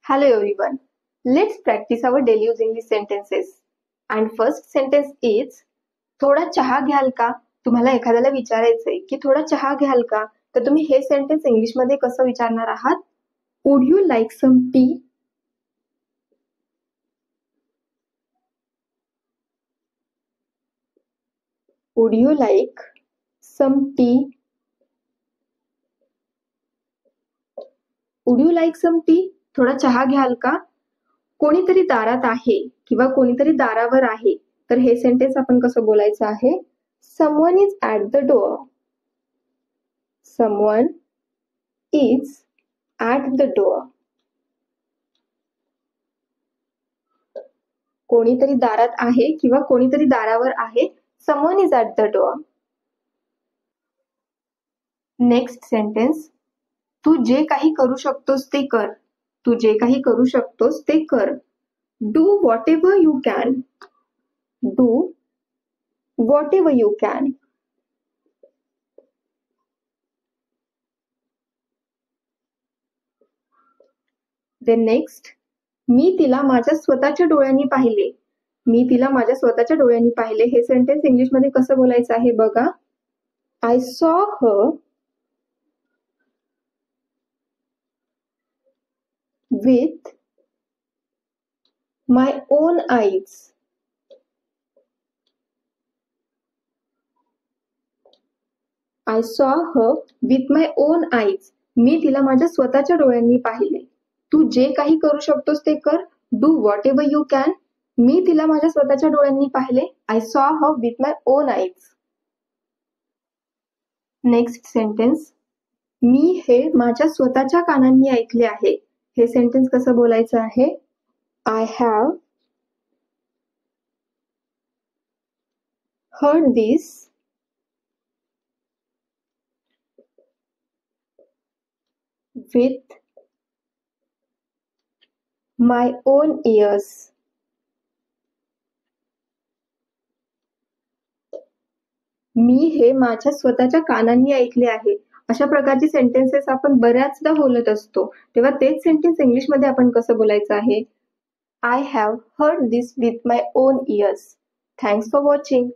Hello everyone. Let's practice our daily use English sentences. And first sentence is थोडा चहा घ्याल का? तुम्हाला एखाद्याला विचारायचंय की थोडा चहा घ्याल का? तर तुम्ही हे सेंटेन्स इंग्लिश मध्ये कसं विचारणार आहात? Would you like some tea? Would you like some tea? Would you like some tea? थोडा चहा घ्याल का? कोणीतरी दारात आहे किंवा कोणीतरी दारावर आहे तर हे सेंटेन्स आपण कसं बोलायचं आहे? Someone is at the door. Someone is at the door. कोणीतरी दारात आहे किंवा कोणीतरी दारावर आहे. Someone is at the door. Next sentence तू जे काही करू शकतोस ते कर. तू जे काही करू शकतोस ते कर. Do whatever you can. Do whatever you can. Then next, मी तिला माझ्या स्वतःच्या डोळ्यांनी पाहिले. मी तिला माझ्या स्वतःच्या डोळ्यांनी पाहिले हे सेंटेन्स इंग्लिश मध्ये कसं बोलायचं आहे बघा. I saw her with my own eyes. I saw her with my own eyes. मी तिला माझ्या स्वतःच्या डोळ्यांनी पाहिले. तू जे काही करू शकतोस ते कर. Do whatever you can. मी तिला माझ्या स्वतःच्या डोळ्यांनी पाहिले. I saw her with my own eyes. Next sentence मी हे माझ्या स्वतःच्या कानांनी ऐकले आहे. हे सेंटेन्स कसं बोलायचं आहे? I have heard this with my own ears. मी हे माझ्या स्वतःच्या कानांनी ऐकले आहे. अशा प्रकारची सेंटेन्सेस आपण बऱ्याचदा बोलत असतो. तेव्हा तेच सेंटेन्स इंग्लिश मध्ये आपण कसं बोलायचं आहे? I have heard this with my own ears. Thanks for watching.